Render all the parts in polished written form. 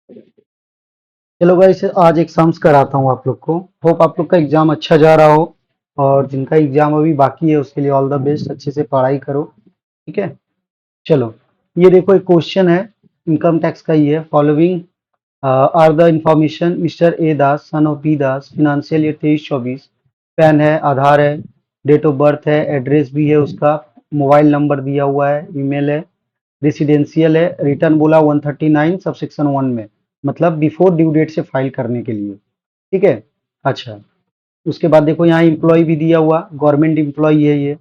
चलो गाइस, आज एग्जाम्स कराता हूँ आप लोग को। होप आप लोग का एग्जाम अच्छा जा रहा हो, और जिनका एग्जाम अभी बाकी है उसके लिए ऑल द बेस्ट। अच्छे से पढ़ाई करो, ठीक है। चलो, ये देखो एक क्वेश्चन है, इनकम टैक्स का ही है। Following are the information mister A Das son of B Das, financial year 23-24। PAN है, आधार है, डेट ऑफ बर्थ है, एड्रेस भी है उसका, मोबाइल नंबर दिया हुआ है, ईमेल है, रेसिडेंशियल है। रिटर्न बोला 139 सबसेक्शन 1 में, मतलब बिफोर ड्यू डेट से फाइल करने के लिए, ठीक है। अच्छा, उसके बाद देखो यहाँ एम्प्लॉय भी दिया हुआ, गवर्नमेंट एम्प्लॉय है ये,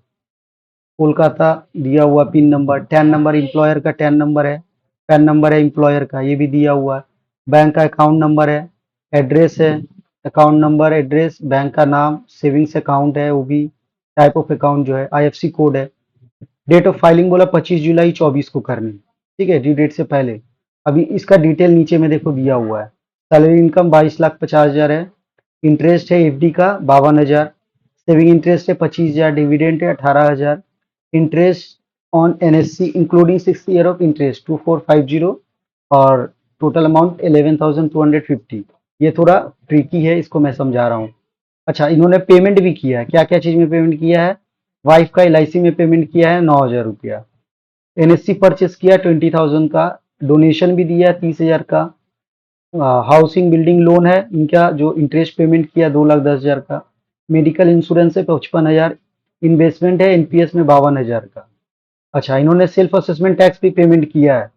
कोलकाता दिया हुआ। Pin number, tan number employer का टैन नंबर है, पैन नंबर है एम्प्लॉयर का, ये भी दिया हुआ है। बैंक का अकाउंट नंबर है, एड्रेस है, अकाउंट नंबर, एड्रेस, बैंक का नाम, सेविंग्स अकाउंट है वो भी, टाइप ऑफ अकाउंट जो है, आईएफसी कोड है। डेट ऑफ फाइलिंग बोला 25 जुलाई 24 को करनी, ठीक है, ड्यू डेट से पहले। अभी इसका डिटेल नीचे में देखो दिया हुआ है। सैलरी इनकम 22,50,000 है। इंटरेस्ट है एफडी का 52,000। सेविंग इंटरेस्ट है 25,000। डिविडेंड है 18,000। Interest on NSC including 6 year of interest 2450, और टोटल अमाउंट 11,250। ये थोड़ा ट्रिकी है, इसको मैं समझा रहा हूँ। अच्छा, इन्होंने पेमेंट भी किया है, क्या क्या चीज में पेमेंट किया है। वाइफ का एलआईसी में पेमेंट किया है 9,000 रुपया। एनएससी परचेस किया 20,000 का। डोनेशन भी दिया है 30,000 का। हाउसिंग बिल्डिंग लोन है इनका, जो इंटरेस्ट पेमेंट किया 2,10,000 का। मेडिकल इंश्योरेंस है 55,000। इन्वेस्टमेंट है एनपीएस में 52,000 का। अच्छा, इन्होंने सेल्फ असेसमेंट टैक्स भी पेमेंट किया है।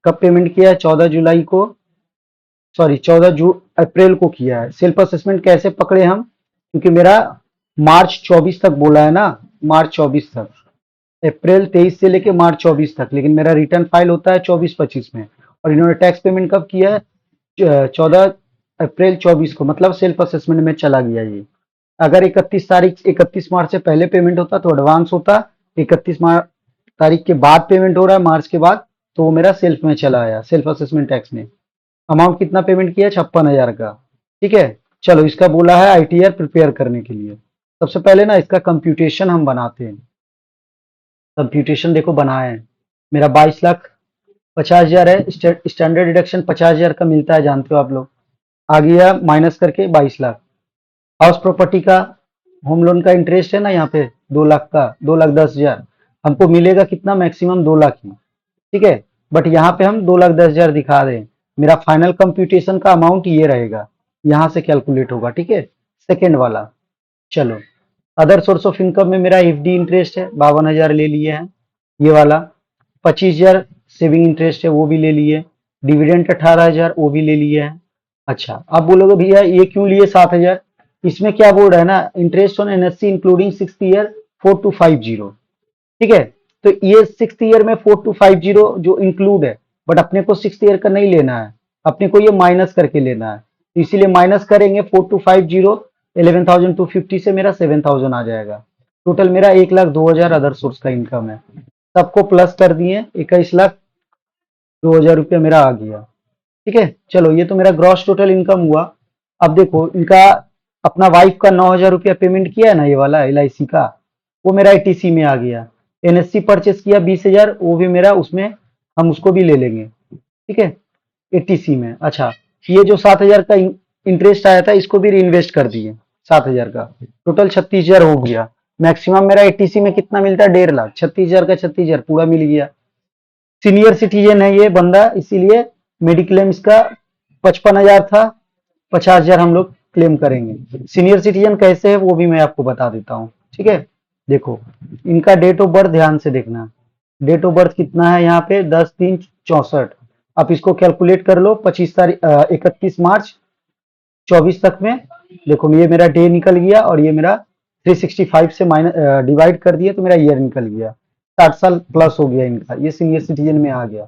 कब पेमेंट किया है, 14 जुलाई को, सॉरी 14 अप्रैल को किया है। सेल्फ असेसमेंट कैसे पकड़े हम, क्योंकि मेरा मार्च 24 तक बोला है ना, मार्च 24 तक। अप्रैल 23 से लेके मार्च 24 तक, लेकिन मेरा रिटर्न फाइल होता है 24-25 में। और इन्होंने टैक्स पेमेंट कब किया है, 14 अप्रैल 24 को, मतलब सेल्फ असेसमेंट में चला गया ये। अगर 31 मार्च से पहले पेमेंट होता तो एडवांस होता। 31 तारीख के बाद पेमेंट हो रहा है, मार्च के बाद, तो वो मेरा सेल्फ में चला आया, सेल्फ असेसमेंट टैक्स में। अमाउंट कितना पेमेंट किया, 56,000 का, ठीक है। चलो, इसका बोला है आईटीआर प्रिपेयर करने के लिए। सबसे पहले ना इसका कंप्यूटेशन हम बनाते हैं। कंप्यूटेशन देखो बनाए हैं। मेरा 22,50,000 है। स्टैंडर्ड डिडक्शन 50,000 का मिलता है, जानते हो आप लोग। आ गया माइनस करके 22 लाख। हाउस प्रॉपर्टी का, होम लोन का इंटरेस्ट है ना यहाँ पे, 2 लाख का, 2,10,000। हमको मिलेगा कितना, मैक्सिमम 2 लाख ही, ठीक है। बट यहाँ पे हम 2,10,000 दिखा रहे हैं। मेरा फाइनल कंप्यूटेशन का अमाउंट ये रहेगा, यहाँ से कैलकुलेट होगा, ठीक है, सेकेंड वाला। चलो, अदर सोर्स ऑफ इनकम में मेरा एफडी इंटरेस्ट है 52,000 ले लिए हैं, ये वाला। 25,000 सेविंग इंटरेस्ट है, वो भी ले लिए। डिविडेंड 18,000, वो भी ले लिए हैं। अच्छा, अब बोलोगे भैया ये क्यों लिए 7,000। इसमें क्या बोल रहा है ना, interest on NSC including 6 year 4250, ठीक है। तो ये 6 ईयर में 4250 जो इंक्लूड है, बट अपने को 6 ईयर का नहीं लेना है, अपने को ये माइनस करके लेना है। तो इसीलिए माइनस करेंगे 4250, 11,250 से मेरा 7,000 आ जाएगा। टोटल मेरा 1,02,000 अदर सोर्स का इनकम है। सबको प्लस कर दिए, 21,02,000 रुपया मेरा आ गया, ठीक है। चलो, ये तो मेरा ग्रॉस टोटल इनकम हुआ। अब देखो इनका, अपना वाइफ का 9,000 रुपया पेमेंट किया है ना, ये वाला एलआईसी का, वो मेरा एटीसी में आ गया। एनएससी परचेस किया 20,000, वो भी मेरा उसमें, हम उसको भी ले लेंगे, ठीक है, एटीसी में। अच्छा, ये जो 7,000 का इंटरेस्ट आया था, इसको भी री कर दिए 7,000 का। टोटल 36,000 हो गया। मैक्सिमम मेरा एटीसी में कितना मिलता है, 1.5 लाख। 36,000 का 36,000 पूरा मिल गया। सीनियर सिटीजन है ये बंदा, इसीलिए मेडिक्लेम इसका 55,000 था, 50,000 हम लोग क्लेम करेंगे। सीनियर सिटीजन कैसे है वो भी मैं आपको बता देता हूँ, ठीक है। देखो, इनका डेट ऑफ बर्थ ध्यान से देखना। डेट ऑफ बर्थ कितना है यहाँ पे, 10/3/64। आप इसको कैलकुलेट कर लो, 31 मार्च 24 तक में। देखो, ये मेरा डे निकल गया, और ये मेरा 365 से माइनस डिवाइड कर दिया, तो मेरा ईयर निकल गया। 60 साल प्लस हो गया इनका, ये सीनियर सिटीजन में आ गया,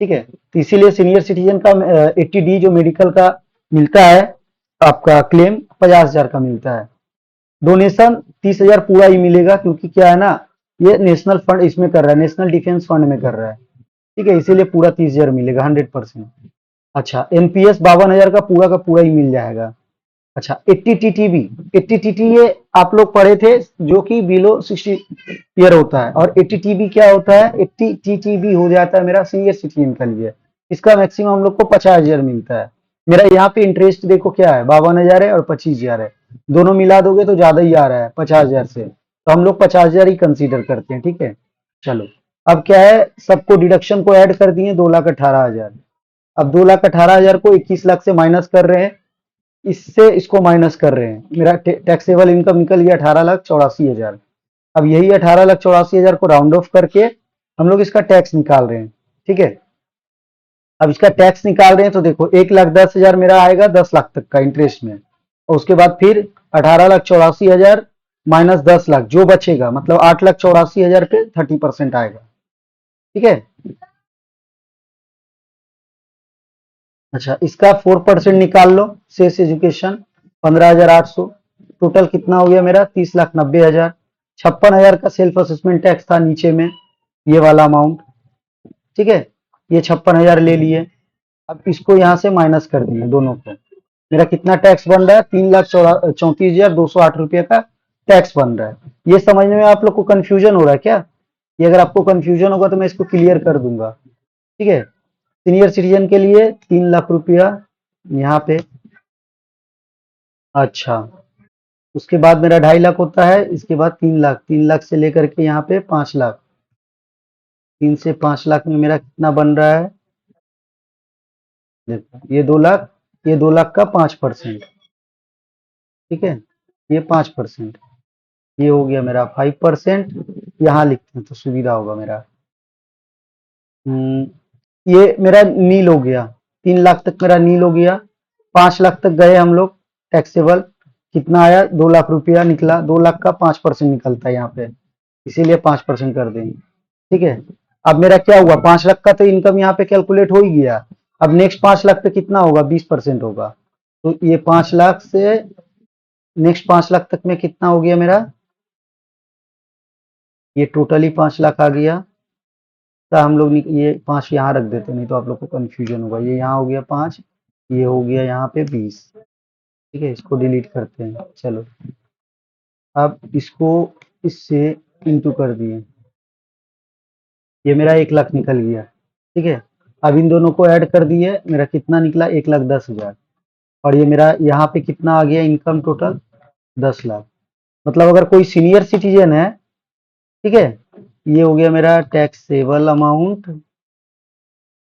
ठीक है। तो इसीलिए सीनियर सिटीजन का 80D जो मेडिकल का मिलता है, आपका क्लेम 50,000 का मिलता है। डोनेशन 30,000 पूरा ही मिलेगा, क्योंकि क्या है ना, ये नेशनल फंड इसमें कर रहा है, नेशनल डिफेंस फंड में कर रहा है, ठीक है, इसीलिए पूरा 30,000 मिलेगा 100%। अच्छा, एनपीएस 52,000 का पूरा ही मिल जाएगा। अच्छा, 80 टीटीबी, 80 टीटी ये आप लोग पढ़े थे, जो कि बिलो 60 ईयर होता है। और 80 टीबी क्या होता है, 80 टीटीबी हो जाता है मेरा सीनियर सिटीजन के लिए, इसका मैक्सिमम हम लोग को 50,000 मिलता है। मेरा यहाँ पे इंटरेस्ट देखो क्या है, 52,000 है और 25,000 है, दोनों मिला दोगे तो ज्यादा ही आ रहा है 50,000 से, तो हम लोग 50,000 ही कंसीडर करते हैं, ठीक है। चलो, अब क्या है, सबको डिडक्शन को ऐड कर दिए, 2,18,000। अब 2,18,000 को 21 लाख से माइनस कर रहे हैं, इससे इसको माइनस कर रहे हैं, मेरा टैक्सेबल इनकम निकल गया 18,84,000। अब यही 18,84,000 को राउंड ऑफ करके हम लोग इसका टैक्स निकाल रहे हैं, ठीक है। अब इसका टैक्स निकाल रहे हैं तो देखो 1,10,000 मेरा आएगा 10 लाख तक का इंटरेस्ट में, और उसके बाद फिर 18,84,000 माइनस 10 लाख जो बचेगा, मतलब 8,84,000 पे 30% आएगा, ठीक है। अच्छा, इसका 4% निकाल लो, सेस एजुकेशन 15,800, टोटल कितना हो गया मेरा 30,90,000। 56,000 का सेल्फ असेसमेंट टैक्स था नीचे में, ये वाला अमाउंट, ठीक है। ये 56,000 ले लिए, अब इसको यहाँ से माइनस कर दिए दोनों को, मेरा कितना टैक्स बन रहा है, 3,34,208 रुपये का टैक्स बन रहा है। ये समझने में आप लोग को कंफ्यूजन हो रहा है क्या? ये अगर आपको कंफ्यूजन होगा तो मैं इसको क्लियर कर दूंगा, ठीक है। सीनियर सिटीजन के लिए 3 लाख रुपया यहाँ पे, अच्छा, उसके बाद मेरा 2.5 लाख होता है, इसके बाद 3 लाख, 3 लाख से लेकर के यहाँ पे 5 लाख, 3 से 5 लाख में मेरा कितना बन रहा है, देखो ये 2 लाख, ये 2 लाख का 5%, ठीक है, ये 5%, ये हो गया मेरा 5%। यहाँ लिखते हैं तो सुविधा होगा मेरा। ये मेरा नील हो गया, 3 लाख तक मेरा नील हो गया, 5 लाख तक गए हम लोग टैक्सेबल, कितना आया 2 लाख रुपया निकला, 2 लाख का 5% निकलता है यहाँ पे, इसीलिए 5% कर देंगे, ठीक है। अब मेरा क्या हुआ, 5 लाख का तो इनकम यहाँ पे कैलकुलेट हो ही गया, अब नेक्स्ट 5 लाख पे कितना होगा, 20% होगा, तो ये 5 लाख से नेक्स्ट 5 लाख तक में कितना हो गया मेरा, ये टोटली 5 लाख आ गया। तो हम लोग ये 5 यहाँ रख देते, नहीं तो आप लोग को कंफ्यूजन होगा, ये यहाँ हो गया 5, ये हो गया यहाँ पे 20, ठीक है, इसको डिलीट करते हैं। चलो, अब इसको इससे इंटू कर दिए, ये मेरा 1 लाख निकल गया, ठीक है। अब इन दोनों को ऐड कर दिए, मेरा कितना निकला 1,10,000, और ये मेरा यहाँ पे कितना आ गया इनकम टोटल 10 लाख। मतलब अगर कोई सीनियर सिटीजन है, ठीक है, ये हो गया मेरा टैक्सेबल अमाउंट,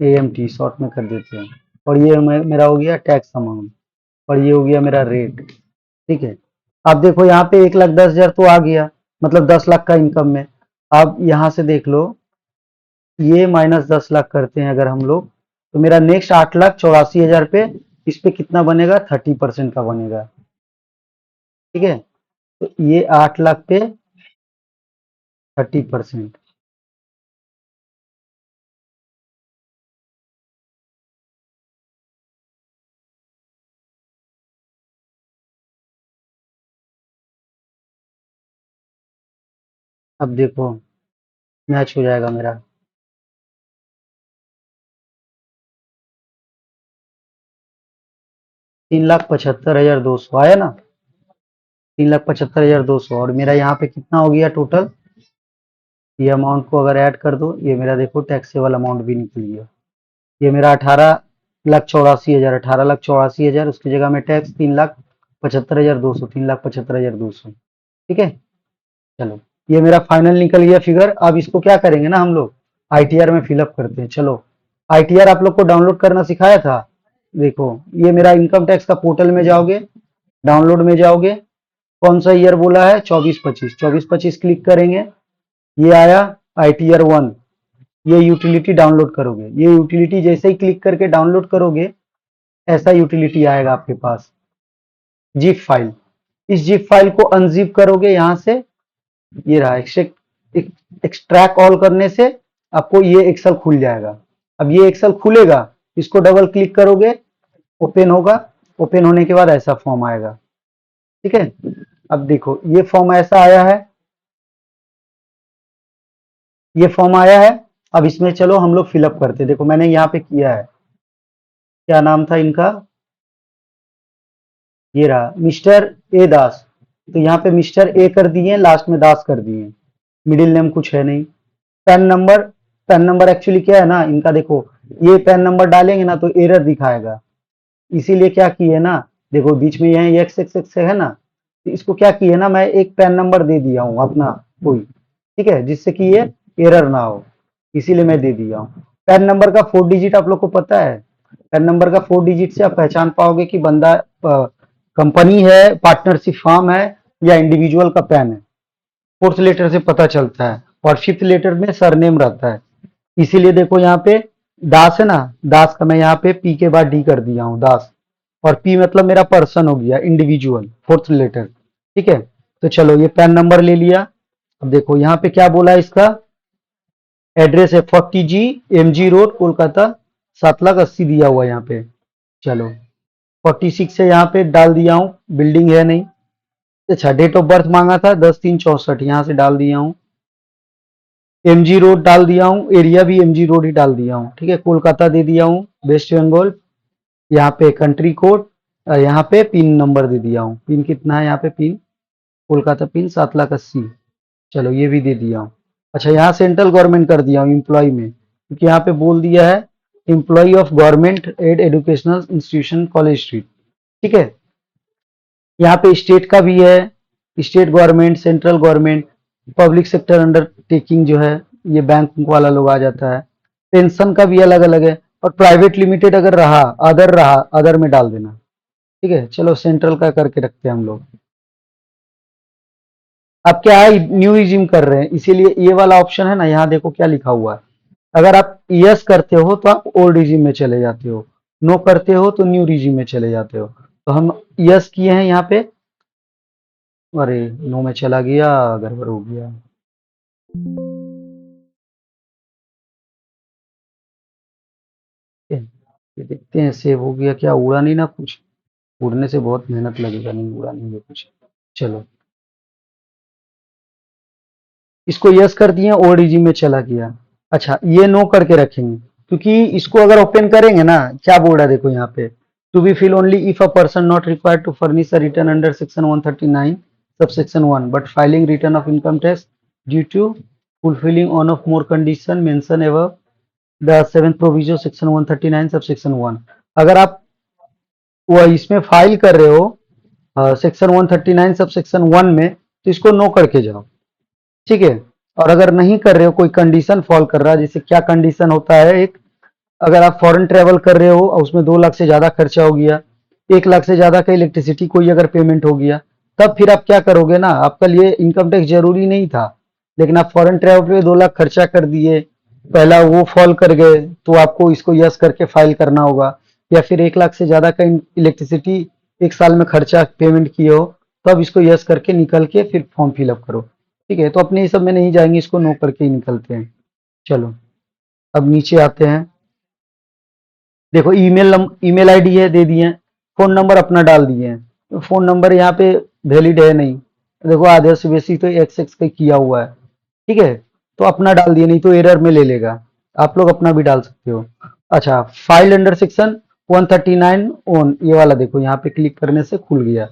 AMT शॉर्ट में कर देते हैं, और ये मेरा हो गया टैक्स अमाउंट, और ये हो गया मेरा रेट, ठीक है। अब देखो यहाँ पे 1,10,000 तो आ गया, मतलब 10 लाख का इनकम में। अब यहाँ से देख लो, ये माइनस 10 लाख करते हैं अगर हम लोग, तो मेरा नेक्स्ट 8,84,000 पे, इस पे कितना बनेगा 30% का बनेगा, ठीक है। तो ये 8 लाख पे 30%, अब देखो मैच हो जाएगा मेरा, 3,75,200 आया ना, 3,75,200, और मेरा यहाँ पे कितना हो गया टोटल, ये अमाउंट को अगर ऐड कर दो, ये मेरा देखो टैक्सेबल अमाउंट भी निकल गया, ये मेरा 18,84,000, 18,84,000, उसकी जगह में टैक्स 3,75,200, 3,75,200, ठीक है। चलो, ये मेरा फाइनल निकल गया फिगर। अब इसको क्या करेंगे ना हम लोग, ITR में फिलअप करते हैं। चलो, ITR आप लोग को डाउनलोड करना सिखाया था, देखो ये मेरा इनकम टैक्स का पोर्टल में जाओगे, डाउनलोड में जाओगे, कौन सा ईयर बोला है 24-25, 24-25 क्लिक करेंगे, ये आया ITR 1, ये यूटिलिटी डाउनलोड करोगे, ये यूटिलिटी जैसे ही क्लिक करके डाउनलोड करोगे, ऐसा यूटिलिटी आएगा आपके पास, जिप फाइल, इस जिप फाइल को अनजिप करोगे यहाँ से, ये रहा एक्सट्रैक्ट ऑल करने से आपको ये एक्सेल खुल जाएगा। अब ये एक्सेल खुलेगा, इसको डबल क्लिक करोगे, ओपन होगा, ओपन होने के बाद ऐसा फॉर्म आएगा, ठीक है। अब देखो ये फॉर्म ऐसा आया है, ये फॉर्म आया है। अब इसमें चलो हम लोग फिलअप करते हैं, देखो मैंने यहाँ पे किया है, क्या नाम था इनका, ये रहा मिस्टर ए दास, तो यहाँ पे मिस्टर ए कर दिए, लास्ट में दास कर दिए, मिडिल नेम कुछ है नहीं। Pan number, pan number actually क्या है ना इनका, देखो ये पैन नंबर डालेंगे ना तो एरर दिखाएगा। इसीलिए क्या किए ना, देखो बीच में यहाँ एक्स एक्स एक्स है ना, तो इसको क्या किए ना, मैं एक पैन नंबर दे दिया हूँ अपना कोई, ठीक है, जिससे कि ये एरर ना हो, इसीलिए मैं दे दिया हूँ। पैन नंबर का 4 डिजिट आप लोग को पता है? पैन नंबर का 4 डिजिट से आप पहचान पाओगे कि बंदा कंपनी है, पार्टनरशिप फर्म है, या इंडिविजुअल का पैन है। फोर्थ लेटर से पता चलता है, और फिफ्थ लेटर में सरनेम रहता है। इसीलिए देखो यहाँ पे दास है ना, दास का मैं यहाँ पे पी के बाद डी कर दिया हूँ, दास। और पी मतलब मेरा पर्सन हो गया, इंडिविजुअल, फोर्थ लेटर। ठीक है, तो चलो ये पैन नंबर ले लिया। अब देखो यहाँ पे क्या बोला है, इसका एड्रेस है 40G MG रोड कोलकाता 7,80,000 दिया हुआ है यहाँ पे। चलो 46 है, यहाँ पे डाल दिया हूँ, बिल्डिंग है नहीं। अच्छा, डेट ऑफ बर्थ मांगा था 10/3/64, यहाँ से डाल दिया हूँ। MG रोड डाल दिया हूँ, एरिया भी MG रोड ही डाल दिया हूँ। ठीक है, कोलकाता दे दिया हूँ, वेस्ट बंगाल। यहाँ पे कंट्री कोड, यहाँ पे पिन नंबर दे दिया हूँ। पिन कितना है यहाँ पे, पिन कोलकाता पिन 7,80,000। चलो ये भी दे दिया हूँ। अच्छा, यहाँ सेंट्रल गवर्नमेंट कर दिया हूँ एम्प्लॉय में, क्योंकि यहाँ पे बोल दिया है employ of government aid educational institution college street. ठीक है, यहाँ पे स्टेट का भी है, state government, central government, public sector undertaking जो है, ये बैंक वाला लोग आ जाता है। पेंशन का भी अलग अलग है, और प्राइवेट लिमिटेड अगर रहा, अदर में डाल देना। ठीक है, चलो सेंट्रल का करके रखते हैं हम लोग। अब क्या है, न्यू रिज्यूम कर रहे हैं, इसीलिए ये वाला ऑप्शन है ना, यहाँ देखो क्या लिखा हुआ है। अगर आप यस करते हो तो आप ओल्ड रिज्यूम में चले जाते हो, नो करते हो तो न्यू रिज्यूम में चले जाते हो। तो हम यस किए हैं यहाँ पे। अरे, नो में चला गया, गड़बड़ हो गया। ये देखते हैं सेव हो गया क्या, उड़ा नहीं ना कुछ? उड़ने से बहुत मेहनत लगेगा, नहीं उड़ा नहीं है कुछ। चलो, इसको यस कर दिए, ओल्ड रिज्यूम में चला गया। अच्छा, ये नो करके रखेंगे, क्योंकि इसको अगर ओपन करेंगे ना, क्या बोल रहा है देखो यहाँ पे, to be fill only if a person not required to furnish a return under section 139 subsection 1 but filing return of income tax due to fulfilling on of more condition mention above the seventh provision section 139 subsection 1। अगर आप वो इसमें file कर रहे हो section 139 sub section 1 में, तो इसको नो करके जाओ। ठीक है, और अगर नहीं कर रहे हो, कोई कंडीशन फॉल कर रहा है, जैसे क्या कंडीशन होता है, एक, अगर आप फॉरेन ट्रेवल कर रहे हो और उसमें 2 लाख से ज्यादा खर्चा हो गया, 1 लाख से ज्यादा का इलेक्ट्रिसिटी कोई अगर पेमेंट हो गया, तब फिर आप क्या करोगे ना, आपका लिए इनकम टैक्स जरूरी नहीं था, लेकिन आप फॉरेन ट्रेवल पे 2 लाख खर्चा कर दिए, पहला वो फॉल कर गए, तो आपको इसको यस करके फाइल करना होगा। या फिर 1 लाख से ज्यादा का इलेक्ट्रिसिटी 1 साल में खर्चा पेमेंट किए हो, तो अब इसको यस करके निकल के फिर फॉर्म फिलअप करो। ठीक है, तो अपने ये सब में नहीं जाएंगे, इसको नो करके ही निकलते हैं। चलो, अब नीचे आते हैं। देखो ईमेल आईडी है, दे दिए। फोन नंबर अपना डाल दिए हैं, तो फोन नंबर यहाँ पे वैलिड है नहीं। देखो आधे से बेसी तो एक्स एक्स का किया हुआ है। ठीक है, तो अपना डाल दिए, नहीं तो एरर में ले लेगा। आप लोग अपना भी डाल सकते हो। अच्छा, फाइल अंडर सेक्शन 139 ऑन, ये वाला देखो यहाँ पे क्लिक करने से खुल गया।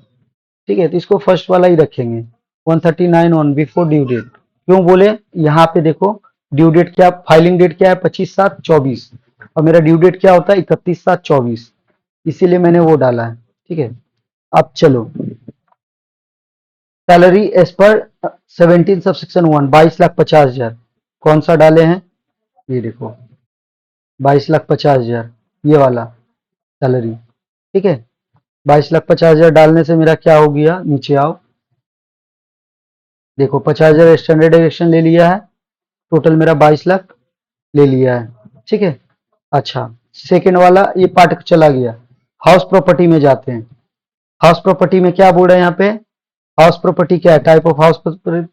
ठीक है, तो इसको फर्स्ट वाला ही रखेंगे, 139 ऑन बिफोर ड्यू डेट। क्यों बोले, यहाँ पे देखो ड्यू डेट क्या, फाइलिंग डेट क्या है, 25/7/24, और मेरा ड्यू डेट क्या होता है, 31/7/24, इसीलिए मैंने वो डाला है। ठीक है, अब चलो, salary as per 17 sub section 1 22,50,000, कौन सा डाले हैं, ये देखो 22,50,000, ये वाला सैलरी। ठीक है, 22,50,000 डालने से मेरा क्या हो गया, नीचे आओ, देखो 50,000 स्टैंडर्ड एविएशन ले लिया है, टोटल मेरा 22 लाख ले लिया है। ठीक है, अच्छा, सेकेंड वाला ये पार्ट चला गया। हाउस प्रॉपर्टी में जाते हैं। हाउस प्रॉपर्टी में क्या बोल रहे हैं यहाँ पे, हाउस प्रॉपर्टी क्या है, type of house property,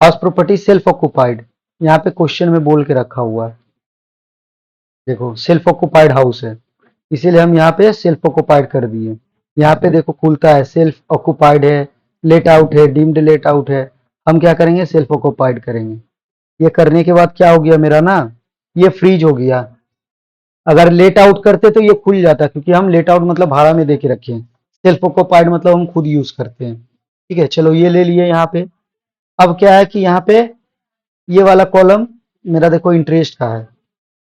house property self occupied, यहाँ पे क्वेश्चन में बोल के रखा हुआ है। देखो सेल्फ ऑक्युपाइड हाउस है, इसीलिए हम यहाँ पे सेल्फ ऑक्युपाइड कर दिए। यहाँ पे देखो खुलता है, सेल्फ ऑक्युपाइड है, लेट आउट है, डीम्ड लेट आउट है। हम क्या करेंगे, सेल्फ ऑक्युपाइड करेंगे। ये करने के बाद क्या हो गया मेरा ना, ये फ्रीज हो गया। अगर लेट आउट करते तो ये खुल जाता, क्योंकि हम लेट आउट मतलब भाड़ा में दे के रखे हैं, सेल्फ ऑक्युपाइड मतलब हम खुद यूज करते हैं। ठीक है, चलो ये ले लिए यहाँ पे। अब क्या है कि यहाँ पे ये वाला कॉलम मेरा देखो इंटरेस्ट का है।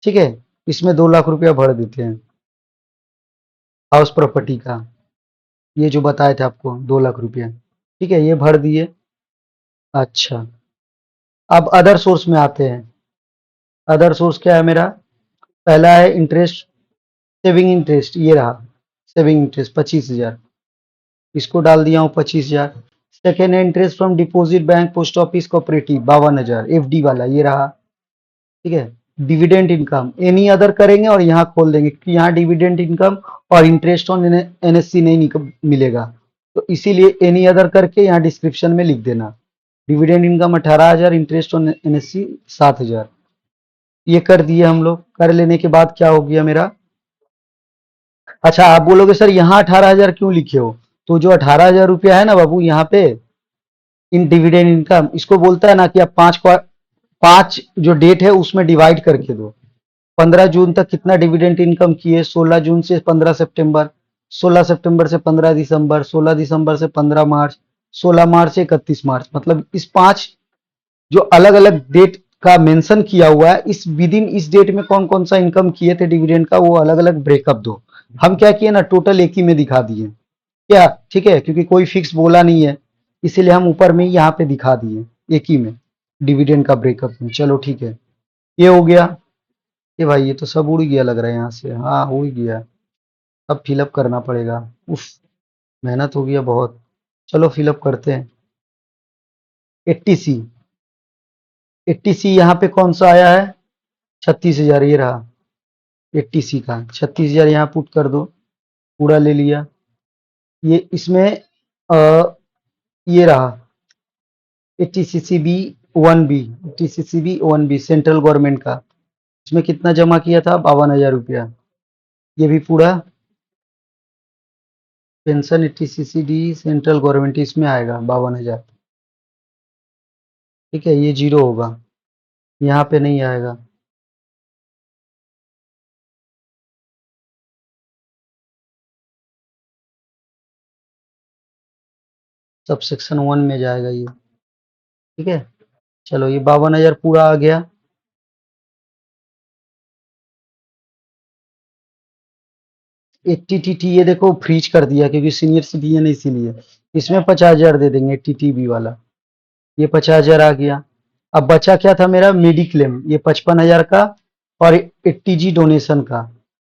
ठीक है, इसमें 2 लाख रुपया भर देते हैं हाउस प्रॉपर्टी का, ये जो बताए थे आपको 2 लाख रुपया। ठीक है, ये भर दिए। अच्छा, अब अदर सोर्स में आते हैं। अदर सोर्स क्या है मेरा? पहला है इंटरेस्ट, सेविंग इंटरेस्ट, ये रहा सेविंग इंटरेस्ट 25,000, इसको डाल दिया हूँ 25,000। सेकेंड है interest from deposit bank post office cooperative 52,000, FD वाला ये रहा। ठीक है, डिविडेंड इनकम एनी अदर करेंगे और यहाँ खोल देंगे क्योंकि यहाँ डिविडेंड इनकम और इंटरेस्ट ऑन एनएससी नहीं मिलेगा, तो इसीलिए एनी अदर करके यहाँ डिस्क्रिप्शन में लिख देना। Dividend income 18,000, interest on NSC 7,000। ये कर दिए हम लोग। कर लेने के बाद क्या हो गया मेरा? अच्छा, आप बोलोगे सर यहाँ 18,000 क्यों लिखे हो? तो जो 18,000 रुपया है ना बाबू यहाँ पे इन डिविडेंड इनकम, इसको बोलता है ना कि आप पांच जो डेट है उसमें डिवाइड करके दो। 15 जून तक कितना डिविडेंड इनकम किए? 16 जून से 15 सितंबर, 16 सितंबर से 15 दिसंबर, 16 दिसंबर से 15 मार्च, 16 मार्च से 31 मार्च, मतलब इस 5 जो अलग अलग डेट का मेंशन किया हुआ है, इस विद इन इस डेट में कौन कौन सा इनकम किए थे डिविडेंड का, वो अलग अलग ब्रेकअप दो। हम क्या किए ना, टोटल एक ही में दिखा दिए क्या? ठीक है, क्योंकि कोई फिक्स बोला नहीं है, इसीलिए हम ऊपर में यहाँ पे दिखा दिए एक ही में डिविडेंड का ब्रेकअप में। चलो ठीक है, ये हो गया। ये भाई ये तो सब उड़ गया लग रहा है यहाँ से, हाँ उड़ गया। अब फिलअप करना पड़ेगा। उफ, मेहनत हो गया बहुत। चलो फिलअप करते हैं। 80C, 80C यहाँ पे कौन सा आया है? 36,000, ये रहा 80C का 36,000, यहाँ पुट कर दो। पूरा ले लिया। ये इसमें ये रहा 80CCB 1B, 80CCB 1B central government का। इसमें कितना जमा किया था? 52,000 रुपया। ये भी पूरा पेंशन 80CCD सेंट्रल गवर्नमेंट इसमें आएगा 52,000। ठीक है, ये जीरो होगा, यहाँ पे नहीं आएगा। सब सेक्शन 1 में जाएगा ये। ठीक है, चलो ये 52,000 पूरा आ गया। एटीटीटी ये देखो फ्रीज कर दिया क्योंकि सीनियर सिटीजन है इसीलिए। इसमें 50,000 दे देंगे टीटीबी वाला। ये 50,000 आ गया। अब बचा क्या था मेरा? मेडिक्लेम, ये 55,000 का और 80G डोनेशन का।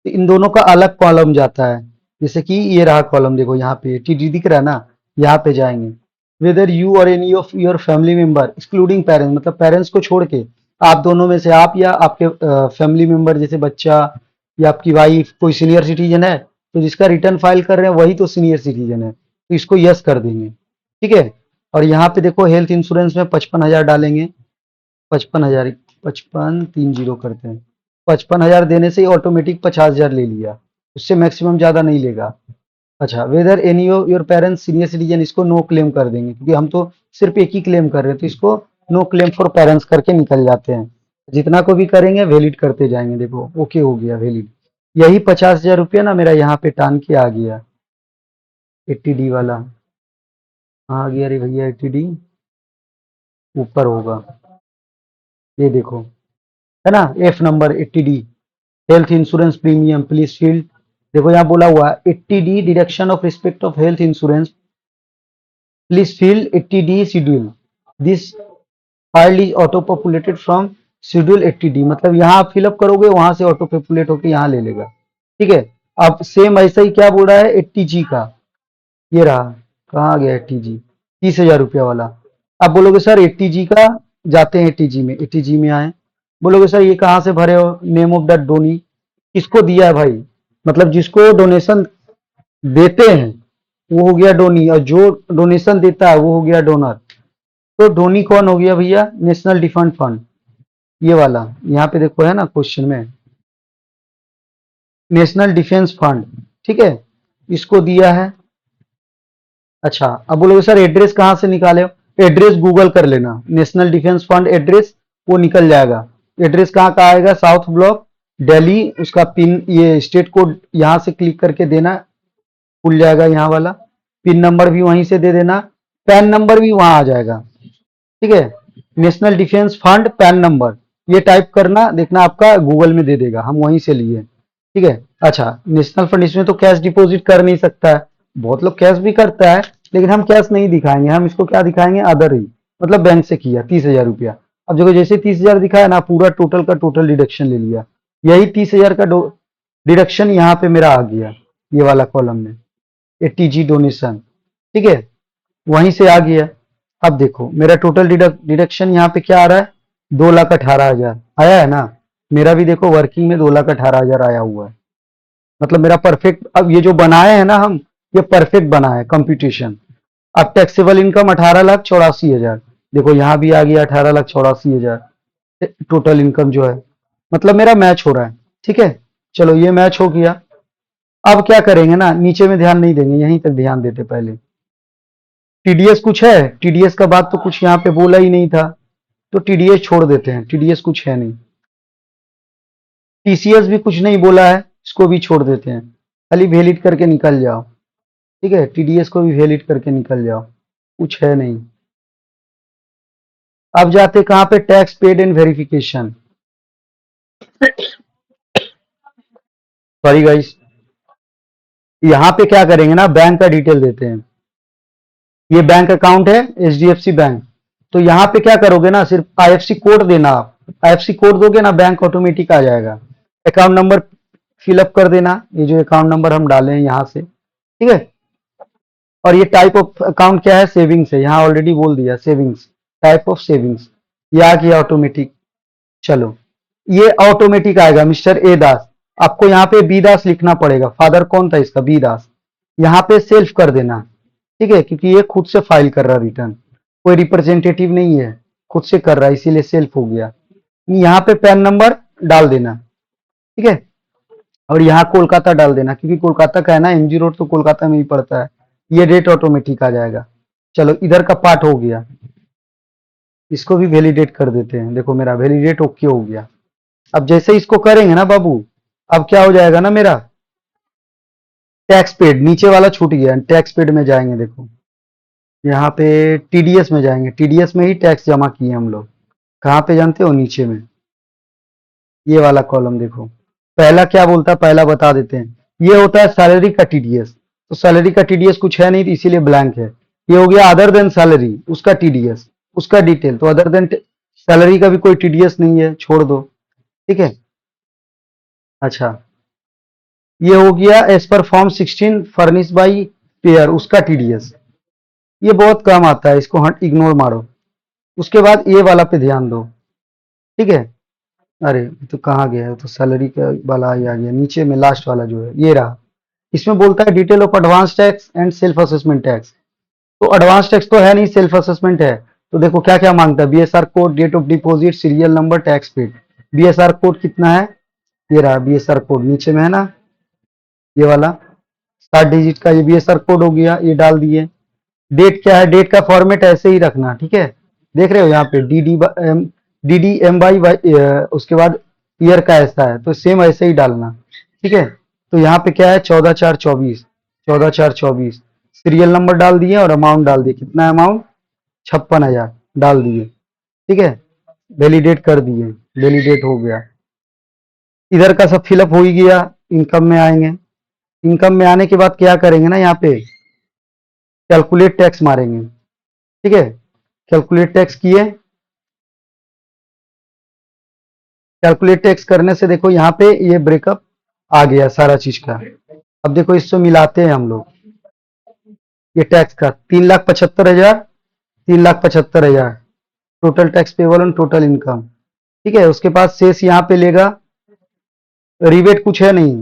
तो इन दोनों का अलग कॉलम जाता है। जैसे कि ये रहा कॉलम, देखो यहाँ पे 80G दिख रहा है ना, यहाँ पे जाएंगे। वेदर यू और any of your family member excluding parents, मतलब पेरेंट्स को छोड़ के आप दोनों में से, आप या आपके फैमिली मेंबर जैसे बच्चा या आपकी वाइफ कोई सीनियर सिटीजन है, तो जिसका रिटर्न फाइल कर रहे हैं वही तो सीनियर सिटीजन है, तो इसको यस कर देंगे। ठीक है, और यहाँ पे देखो हेल्थ इंश्योरेंस में 55,000 डालेंगे। 55,000, 55 30 करते हैं। 55,000 देने से ही ऑटोमेटिक 50,000 ले लिया, उससे मैक्सिमम ज्यादा नहीं लेगा। अच्छा, whether any of your parents senior citizen, इसको नो क्लेम कर देंगे क्योंकि हम तो सिर्फ एक ही क्लेम कर रहे हैं, तो इसको नो क्लेम फॉर पेरेंट्स करके निकल जाते हैं। जितना को भी करेंगे वैलिड करते जाएंगे। देखो ओके हो गया वैलिड। यही 50,000 रुपया ना मेरा यहाँ पे टान के आ गया। 80D वाला आ गया रे भैया, 80D ऊपर होगा, ये देखो है ना, F number 80D health insurance premium please field. देखो यहाँ बोला हुआ 80D deduction of respect of health insurance please field 80D schedule, this file is auto populated from schedule 80D, मतलब यहाँ आप फिलअप करोगे वहां से ऑटो पॉपुलेट होकर यहाँ ले लेगा। ठीक है, अब सेम ऐसा ही क्या बोल रहा है 80G का, ये रहा, कहाँ आ गया 80G, 30,000 रुपया वाला। अब बोलोगे सर 80G का, जाते हैं 80G में, 80G में आए। बोलोगे सर ये कहाँ से भरे हो? नेम ऑफ द डोनी, किसको दिया है भाई? मतलब जिसको डोनेशन देते हैं वो हो गया डोनी, और जो डोनेशन देता है वो हो गया डोनर। तो डोनी कौन हो गया भैया? नेशनल डिफेंस फंड, ये वाला यहाँ पे देखो है ना क्वेश्चन में, नेशनल डिफेंस फंड। ठीक है, इसको दिया है। अच्छा, अब बोलोगे सर एड्रेस कहाँ से निकाले हो? एड्रेस गूगल कर लेना, नेशनल डिफेंस फंड एड्रेस, वो निकल जाएगा। एड्रेस कहाँ का आएगा? साउथ ब्लॉक दिल्ली, उसका पिन, ये स्टेट कोड यहाँ से क्लिक करके देना, खुल जाएगा यहाँ वाला। पिन नंबर भी वहीं से दे देना, पैन नंबर भी वहां आ जाएगा। ठीक है, national defence fund pan number, ये टाइप करना, देखना आपका गूगल में दे देगा, हम वहीं से लिए, ठीक है। अच्छा, नेशनल फंड इसमें तो कैश डिपॉजिट कर नहीं सकता है, बहुत लोग कैश भी करता है, लेकिन हम कैश नहीं दिखाएंगे, हम इसको क्या दिखाएंगे, अदर ही, मतलब बैंक से किया 30,000 रुपया। अब देखो जैसे 30,000 दिखाया ना, पूरा टोटल का टोटल डिडक्शन ले लिया, यही 30,000 का डिडक्शन यहाँ पे मेरा आ गया, ये वाला कॉलम में, ये टीजी डोनेशन, ठीक है, वहीं से आ गया। अब देखो मेरा टोटल डिडक्शन यहाँ पे क्या आ रहा है, 2,18,000 आया है ना, मेरा भी देखो वर्किंग में 2,18,000 आया हुआ है, मतलब मेरा परफेक्ट, अब ये जो बनाए हैं ना हम, ये परफेक्ट बना है कंप्यूटेशन। अब टैक्सेबल इनकम 18,84,000, देखो यहाँ भी आ गया 18,84,000 टोटल इनकम जो है, मतलब मेरा मैच हो रहा है, ठीक है। चलो ये मैच हो गया। अब क्या करेंगे ना, नीचे में ध्यान नहीं देंगे, यहीं तक ध्यान देते पहले। टीडीएस कुछ है, टीडीएस का बात तो कुछ यहाँ पे बोला ही नहीं था, तो टीडीएस छोड़ देते हैं, टीडीएस कुछ है नहीं। टीसीएस भी कुछ नहीं बोला है, इसको भी छोड़ देते हैं, खाली वैलिड करके निकल जाओ, ठीक है, टीडीएस को भी वैलिड करके निकल जाओ, कुछ है नहीं। अब जाते कहाँ पे, tax paid and verification, sorry guys, यहाँ पे क्या करेंगे ना, बैंक का डिटेल देते हैं, ये बैंक अकाउंट है एचडीएफसी बैंक, तो यहाँ पे क्या करोगे ना, सिर्फ आईएफसी कोड देना, आप आईएफसी कोड दोगे ना, बैंक ऑटोमेटिक आ जाएगा। अकाउंट नंबर फिलअप कर देना, ये जो अकाउंट नंबर हम डाले हैं यहाँ से, ठीक है। और ये टाइप ऑफ अकाउंट क्या है, सेविंग्स है, यहाँ ऑलरेडी बोल दिया सेविंग्स, टाइप ऑफ सेविंग्स, ये आ गया ऑटोमेटिक। चलो ये ऑटोमेटिक आएगा, मिस्टर ए दास, आपको यहाँ पे बी दास लिखना पड़ेगा, फादर कौन था इसका, बी दास, यहाँ पे सेल्फ कर देना, ठीक है, क्योंकि ये खुद से फाइल कर रहा रिटर्न, कोई रिप्रेजेंटेटिव नहीं है, खुद से कर रहा है, इसीलिए सेल्फ हो गया। यहाँ पे पैन नंबर डाल देना, ठीक है, और यहाँ कोलकाता डाल देना, क्योंकि कोलकाता का है ना, एमजी रोड तो कोलकाता में ही पड़ता है, ये डेट ऑटोमेटिक आ जाएगा। चलो इधर का पार्ट हो गया, इसको भी वैलिडेट कर देते हैं, देखो मेरा वैलिडेट ओके हो गया। अब जैसे इसको करेंगे ना बाबू, अब क्या हो जाएगा ना, मेरा टैक्स पेड नीचे वाला छूट गया, टैक्स पेड में जाएंगे, देखो यहाँ पे टीडीएस में जाएंगे, टीडीएस में ही टैक्स जमा किए हम लोग, कहाँ पे जानते हो, नीचे में, ये वाला कॉलम देखो, पहला क्या बोलता है, पहला बता देते हैं, ये होता है सैलरी का टीडीएस, तो सैलरी का टीडीएस कुछ है नहीं, इसीलिए ब्लैंक है। ये हो गया अदर देन सैलरी, उसका टीडीएस, उसका डिटेल, तो अदर देन सैलरी का भी कोई टीडीएस नहीं है, छोड़ दो, ठीक है। अच्छा, ये हो गया as per form 16 furnish by payer, उसका टीडीएस, ये बहुत कम आता है, इसको हट इग्नोर मारो। उसके बाद ये वाला पे ध्यान दो, ठीक है। अरे ये तो कहाँ गया है, तो सैलरी का वाला ही आ गया, नीचे में लास्ट वाला जो है ये रहा, इसमें बोलता है detail of advance tax and self assessment tax, तो एडवांस टैक्स तो है नहीं, सेल्फ असेसमेंट है, तो देखो क्या क्या मांगता है, BSR code, date of deposit, serial number, tax paid. BSR code कितना है, ये रहा बीएसआर कोड, नीचे में है ना, ये वाला 7 डिजिट का, ये बीएसआर कोड हो गया, ये डाल दिए। डेट क्या है, डेट का फॉर्मेट ऐसे ही रखना, ठीक है, देख रहे हो यहाँ पे DD M/Y, उसके बाद ईयर का ऐसा है, तो सेम ऐसे ही डालना, ठीक है। तो यहाँ पे क्या है, 14/4/24, 14/4/24, सीरियल नंबर डाल दिए और अमाउंट डाल दिए, कितना अमाउंट, 56,000 डाल दिए, ठीक है, वैलिडेट कर दिए, वैलिडेट हो गया। इधर का सब फिलअप हो ही गया, इनकम में आएंगे, इनकम में आने के बाद क्या करेंगे ना, यहाँ पे कैलकुलेट टैक्स मारेंगे, ठीक है, कैलकुलेट टैक्स किए, कैलकुलेट टैक्स करने से देखो यहाँ पे ये ब्रेकअप आ गया सारा चीज का। अब देखो इससे मिलाते हैं हम लोग, ये टैक्स का 3,75,000, 3,75,000 total tax payable on total income, ठीक है। उसके बाद शेष यहाँ पे लेगा, रिबेट कुछ है नहीं,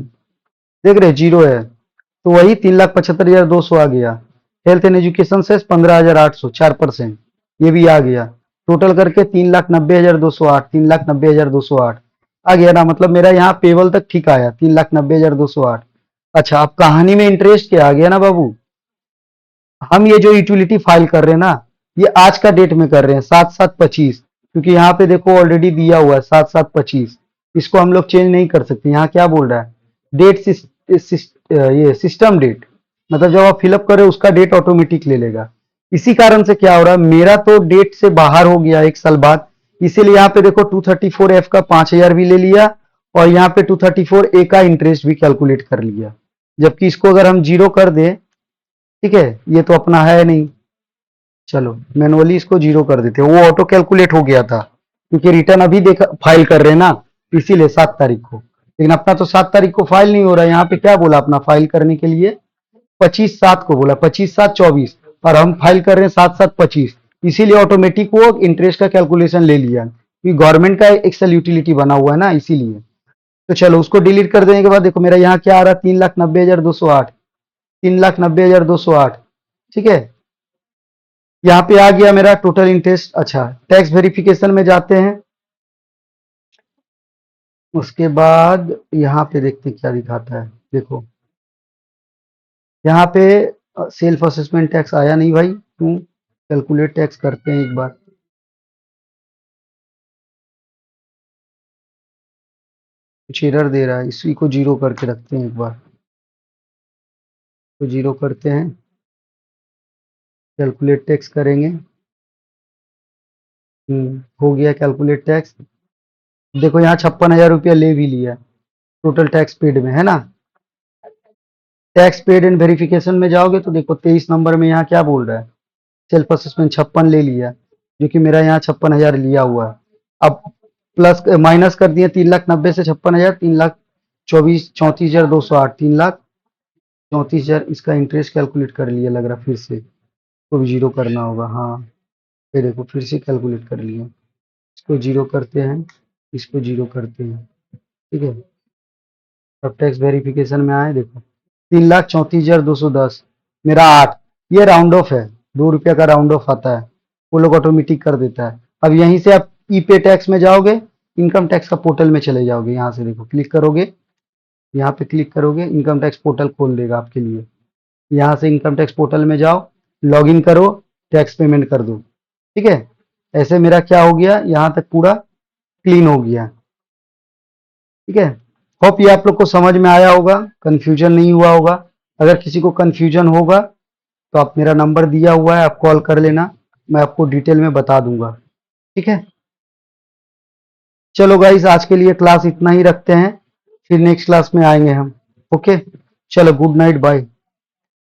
देख रहे जीरो है, तो वही 3,75,200 आ गया। हेल्थ एंड एजुकेशन से 15,800, 4%, ये भी आ गया, टोटल करके 3,90,208, 3,90,208 आ गया ना, मतलब मेरा यहाँ पेबल तक ठीक आया, 3,90,208। अच्छा, अब कहानी में इंटरेस्ट क्या आ गया ना बाबू, हम ये जो यूटिलिटी फाइल कर रहे हैं ना, ये आज का डेट में कर रहे हैं 7/7/25, क्योंकि यहाँ पे देखो ऑलरेडी दिया हुआ है 7/7/25, इसको हम लोग चेंज नहीं कर सकते। यहाँ क्या बोल रहा है, डेट ये सिस्टम डेट, मतलब जब आप फिलअप करें उसका डेट ऑटोमेटिक ले लेगा। इसी कारण से क्या हो रहा है, मेरा तो डेट से बाहर हो गया 1 साल बाद, इसीलिए यहाँ पे देखो 234F का 5,000 भी ले लिया और यहाँ पे 234A का इंटरेस्ट भी कैलकुलेट कर लिया। जबकि इसको अगर हम जीरो कर दें, ठीक है, ये तो अपना है नहीं, चलो मैनुअली इसको जीरो कर देते हैं, वो ऑटो कैलकुलेट हो गया था क्योंकि रिटर्न अभी देखा फाइल कर रहे हैं ना, इसीलिए 7 तारीख को। लेकिन अपना तो 7 तारीख को फाइल नहीं हो रहा है। यहाँ पे क्या बोला अपना फाइल करने के लिए, 25/7 को बोला, 25/7/24, और हम फाइल कर रहे हैं 7/7/25, इसीलिए ऑटोमेटिक वो इंटरेस्ट का कैलकुलेशन ले लिया क्योंकि गवर्नमेंट का एक्सेल यूटिलिटी बना हुआ है ना, इसीलिए। तो चलो उसको डिलीट कर देने के बाद देखो मेरा यहाँ क्या आ रहा है, 3,90,208, 3,90,208, ठीक है। यहाँ पे आ गया मेरा टोटल इंटरेस्ट। अच्छा, टैक्स वेरिफिकेशन में जाते हैं, उसके बाद यहाँ पे देखते हैं क्या दिखाता है। देखो यहाँ पे सेल्फ असेसमेंट टैक्स आया नहीं भाई, क्यों? कैलकुलेट टैक्स करते हैं एक बार। कुछ एरर दे रहा है, इसी को जीरो करके रखते हैं एक बार, तो जीरो करते हैं, कैलकुलेट टैक्स करेंगे। हो गया कैलकुलेट टैक्स। देखो यहाँ 56,000 रुपया ले भी लिया टोटल टैक्स पेड में, है ना। टैक्स पेड एंड वेरिफिकेशन में जाओगे तो देखो 23 नंबर में यहाँ क्या बोल रहा है, सेल्फ असेसमेंट 56 ले लिया, जो कि मेरा यहाँ 56,000 लिया हुआ है। अब प्लस माइनस कर दिए, 3,90,000 से 56,000, 3,34,34,208, 3,34,000, इसका इंटरेस्ट कैलकुलेट कर लिया लग रहा, फिर से तो भी जीरो करना होगा। हाँ, ये देखो फिर से कैलकुलेट कर लिया, इसको जीरो करते हैं, इसको जीरो करते हैं, ठीक है। अब टैक्स वेरिफिकेशन में आए, देखो 3,34,210, मेरा 8, ये राउंड ऑफ है, 2 रुपया का राउंड ऑफ आता है, वो लोग ऑटोमेटिक कर देता है। अब यहीं से आप ई पे टैक्स में जाओगे, इनकम टैक्स का पोर्टल में चले जाओगे, यहाँ से देखो क्लिक करोगे, यहाँ पे क्लिक करोगे, इनकम टैक्स पोर्टल खोल देगा आपके लिए। यहाँ से इनकम टैक्स पोर्टल में जाओ, लॉगिन करो, टैक्स पेमेंट कर दो, ठीक है। ऐसे मेरा क्या हो गया, यहाँ तक पूरा क्लीन हो गया, ठीक है। होप ये आप लोग को समझ में आया होगा, कंफ्यूजन नहीं हुआ होगा। अगर किसी को कंफ्यूजन होगा तो आप, मेरा नंबर दिया हुआ है, आप कॉल कर लेना, मैं आपको डिटेल में बता दूंगा, ठीक है। चलो गाइस, आज के लिए क्लास इतना ही रखते हैं, फिर नेक्स्ट क्लास में आएंगे हम। ओके, चलो गुड नाइट, बाय।